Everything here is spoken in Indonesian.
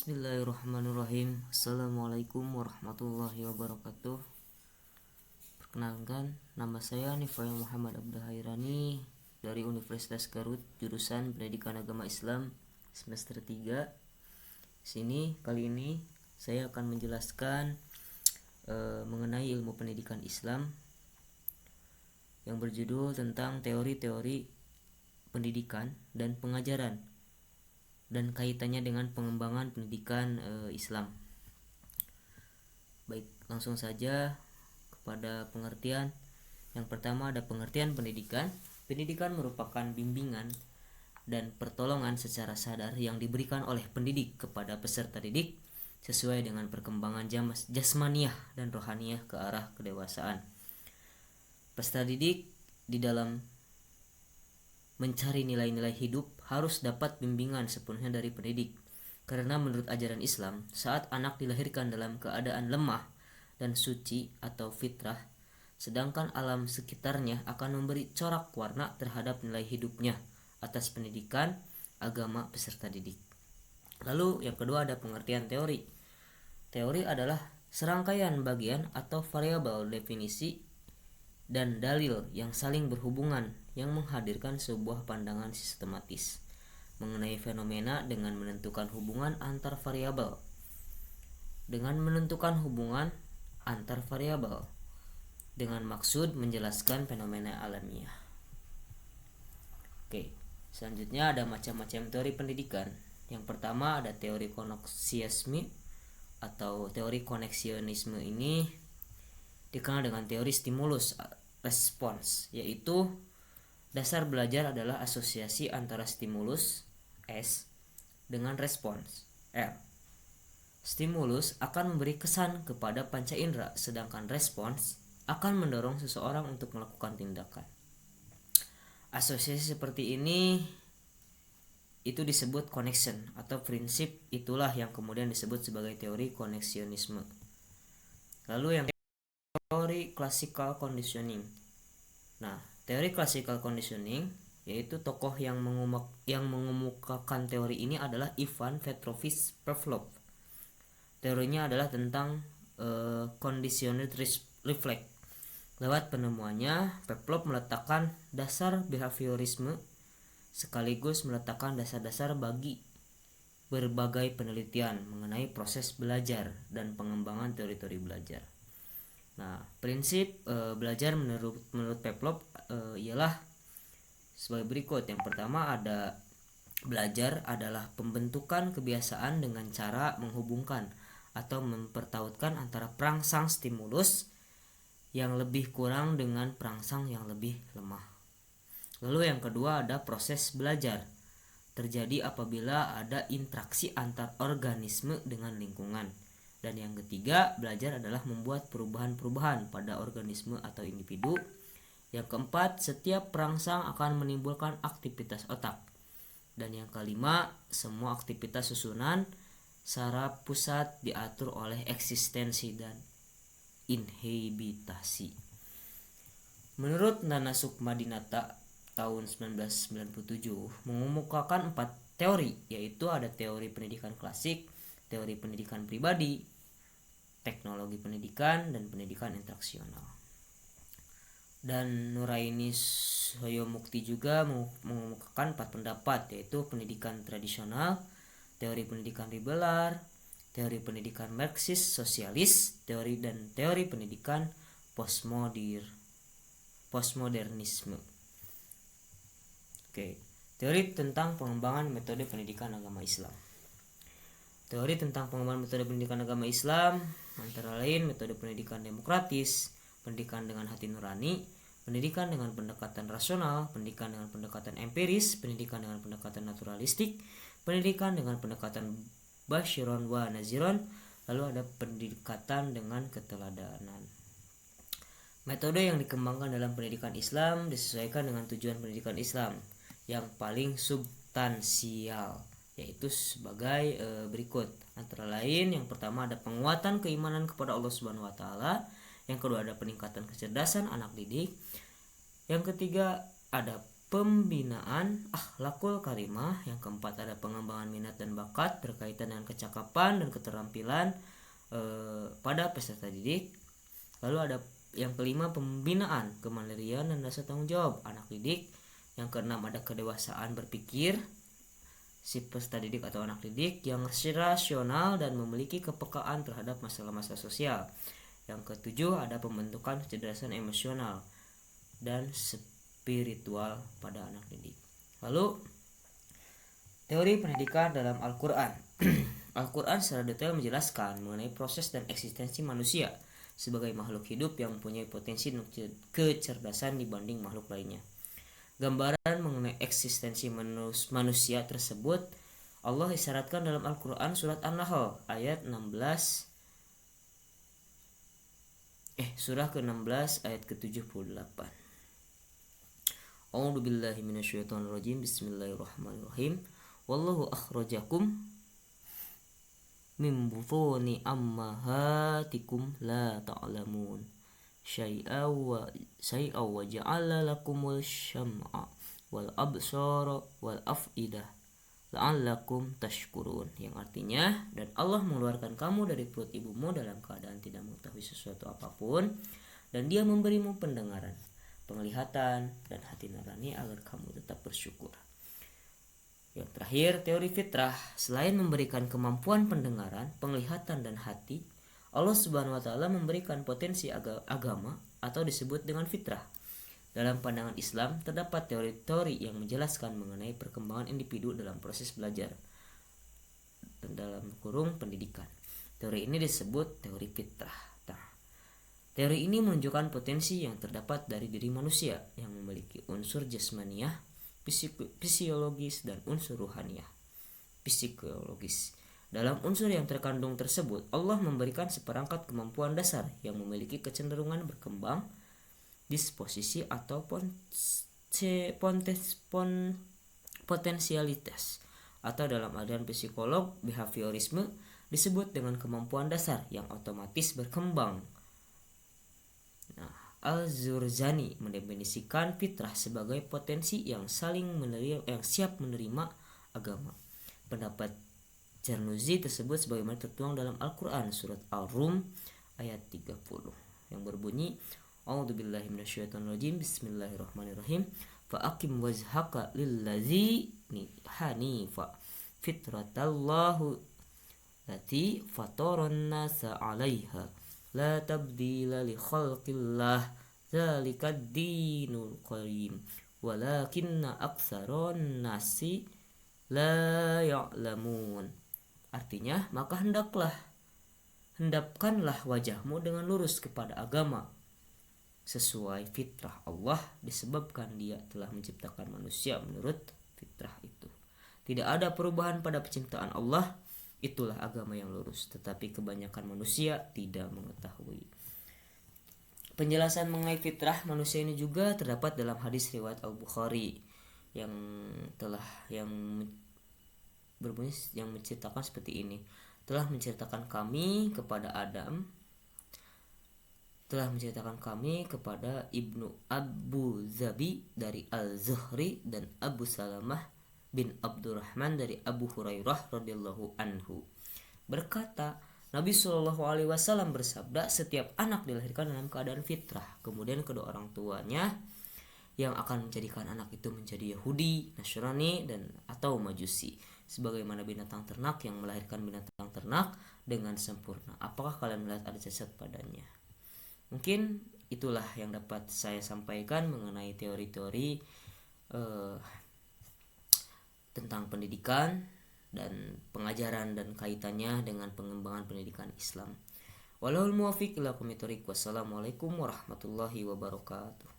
Bismillahirrahmanirrahim. Assalamualaikum warahmatullahi wabarakatuh. Perkenalkan, nama saya Nifail Muhammad Abdahairani dari Universitas Garut, jurusan Pendidikan Agama Islam semester 3. Kali ini saya akan menjelaskan mengenai ilmu pendidikan Islam yang berjudul tentang teori-teori pendidikan dan pengajaran dan kaitannya dengan pengembangan pendidikan Islam. Baik, langsung saja kepada pengertian. Yang pertama ada pengertian pendidikan. Pendidikan merupakan bimbingan dan pertolongan secara sadar yang diberikan oleh pendidik kepada peserta didik sesuai dengan perkembangan jasmaniah dan rohaniah ke arah kedewasaan. Peserta didik di dalam mencari nilai-nilai hidup harus dapat bimbingan sepenuhnya dari pendidik. Karena menurut ajaran Islam, saat anak dilahirkan dalam keadaan lemah dan suci atau fitrah, sedangkan alam sekitarnya akan memberi corak warna terhadap nilai hidupnya atas pendidikan agama peserta didik. Lalu yang kedua ada pengertian teori. Teori adalah serangkaian bagian atau variabel definisi dan dalil yang saling berhubungan yang menghadirkan sebuah pandangan sistematis mengenai fenomena dengan menentukan hubungan antar variabel. Dengan menentukan hubungan antar variabel dengan maksud menjelaskan fenomena alamiah. Oke, selanjutnya ada macam-macam teori pendidikan. Yang pertama ada teori koneksionisme atau teori koneksionisme ini dikenal dengan teori stimulus respons, yaitu dasar belajar adalah asosiasi antara stimulus S dengan respons R. Stimulus akan memberi kesan kepada panca indera, sedangkan respons akan mendorong seseorang untuk melakukan tindakan. Asosiasi seperti ini itu disebut connection atau prinsip, itulah yang kemudian disebut sebagai teori koneksionisme. Lalu yang teori classical conditioning. Nah, teori classical conditioning yaitu tokoh yang mengemukakan teori ini adalah Ivan Petrovich Pavlov. Teorinya adalah tentang conditioned reflex. Lewat penemuannya, Pavlov meletakkan dasar behaviorisme sekaligus meletakkan dasar-dasar bagi berbagai penelitian mengenai proses belajar dan pengembangan teori-teori belajar. Nah, prinsip belajar menurut Pavlov ialah sebagai berikut. Yang pertama ada belajar adalah pembentukan kebiasaan dengan cara menghubungkan atau mempertautkan antara perangsang stimulus yang lebih kurang dengan perangsang yang lebih lemah. Lalu yang kedua ada proses belajar. Terjadi apabila ada interaksi antar organisme dengan lingkungan. Dan yang ketiga, belajar adalah membuat perubahan-perubahan pada organisme atau individu. Yang keempat, setiap perangsang akan menimbulkan aktivitas otak. Dan yang kelima, semua aktivitas susunan saraf pusat diatur oleh eksistensi dan inhibitasi. Menurut Nana Sukmadinata tahun 1997 mengemukakan 4 teori, yaitu ada teori pendidikan klasik, teori pendidikan pribadi, teknologi pendidikan, dan pendidikan interaksional. Dan Nuraini Soyomukti juga mengemukakan 4 pendapat, yaitu pendidikan tradisional, teori pendidikan liberal, teori pendidikan Marxis sosialis, teori pendidikan postmodernisme. Oke, teori tentang pengembangan metode pendidikan agama Islam. Teori tentang pengembangan metode pendidikan agama Islam antara lain metode pendidikan demokratis, pendidikan dengan hati nurani, pendidikan dengan pendekatan rasional, pendidikan dengan pendekatan empiris, pendidikan dengan pendekatan naturalistik, pendidikan dengan pendekatan basyiron wa naziron, lalu ada pendekatan dengan keteladanan. Metode yang dikembangkan dalam pendidikan Islam disesuaikan dengan tujuan pendidikan Islam yang paling substansial, yaitu sebagai berikut. Antara lain, yang pertama ada penguatan keimanan kepada Allah Subhanahu wa taala, yang kedua ada peningkatan kecerdasan anak didik, yang ketiga ada pembinaan akhlakul karimah. Yang keempat ada pengembangan minat dan bakat berkaitan dengan kecakapan dan keterampilan pada peserta didik. Lalu ada yang kelima pembinaan kemandirian dan rasa tanggung jawab anak didik. Yang keenam ada kedewasaan berpikir si peserta didik atau anak didik yang rasional dan memiliki kepekaan terhadap masalah-masalah sosial. Yang ketujuh ada pembentukan kecerdasan emosional dan spiritual pada anak didik. Lalu teori pendidikan dalam Al-Quran. Al-Quran secara detail menjelaskan mengenai proses dan eksistensi manusia sebagai makhluk hidup yang mempunyai potensi kecerdasan dibanding makhluk lainnya. Gambaran mengenai eksistensi manusia tersebut Allah isyaratkan dalam Al-Quran surat An-Nahl ayat 16 surah ke-16 ayat ke-78. A'udzu billahi minasyaitonir rajim. Bismillahirrahmanirrahim. Wallahu akhrajakum min butuni ammahatikum la ta'lamun syai'a wa ja'ala lakumul syam'a wal absara wal af'idah la'allakum tashkurun, yang artinya, dan Allah mengeluarkan kamu dari perut ibumu dalam keadaan tidak mengetahui sesuatu apapun, dan Dia memberimu pendengaran, penglihatan, dan hati nurani agar kamu tetap bersyukur. Yang terakhir, teori fitrah. Selain memberikan kemampuan pendengaran, penglihatan, dan hati, Allah Subhanahu wa Ta'ala memberikan potensi agama atau disebut dengan fitrah. Dalam pandangan Islam, terdapat teori-teori yang menjelaskan mengenai perkembangan individu dalam proses belajar dan dalam kurung pendidikan. Teori ini disebut teori fitrah. Nah, teori ini menunjukkan potensi yang terdapat dari diri manusia yang memiliki unsur jasmaniah, fisiologis, dan unsur ruhaniah, psikologis. Dalam unsur yang terkandung tersebut, Allah memberikan seperangkat kemampuan dasar yang memiliki kecenderungan berkembang, disposisi atau potensialitas, atau dalam aliran psikolog behaviorisme disebut dengan kemampuan dasar yang otomatis berkembang. Nah, Al-Zurzani mendefinisikan fitrah sebagai potensi yang siap menerima agama. Pendapat Jarnuzi tersebut sebagaimana tertuang dalam Al-Quran surat Al-Rum ayat 30 yang berbunyi, A'udzubillahi minasyaitonirrajim. Bismillahirrahmanirrahim. Fa aqim wajhaka lillazi hanifa fitratallahu lati fataran nasa 'alaiha la tabdila li khalqillah zalikad dinul qayyim walakinna aktsaron nasi la ya'lamun. Artinya, maka hendapkanlah wajahmu dengan lurus kepada agama sesuai fitrah Allah, disebabkan Dia telah menciptakan manusia menurut fitrah itu. Tidak ada perubahan pada penciptaan Allah, itulah agama yang lurus, tetapi kebanyakan manusia tidak mengetahui. Penjelasan mengenai fitrah manusia ini juga terdapat dalam hadis riwayat Al-Bukhari yang berbunyi yang menceritakan seperti ini. Telah menceritakan kami kepada Ibnu Abu Zabi dari Al-Zuhri dan Abu Salamah bin Abdurrahman dari Abu Hurairah radhiyallahu anhu berkata, Nabi Shallallahu alaihi wasallam bersabda, setiap anak dilahirkan dalam keadaan fitrah. Kemudian kedua orang tuanya yang akan menjadikan anak itu menjadi Yahudi, Nasrani, dan atau Majusi, sebagaimana binatang ternak yang melahirkan binatang ternak dengan sempurna. Apakah kalian melihat ada cacat padanya? Mungkin itulah yang dapat saya sampaikan mengenai teori-teori tentang pendidikan dan pengajaran dan kaitannya dengan pengembangan pendidikan Islam. Wallahul muwaffiq ila aqwamit thoriq. Wassalamualaikum warahmatullahi wabarakatuh.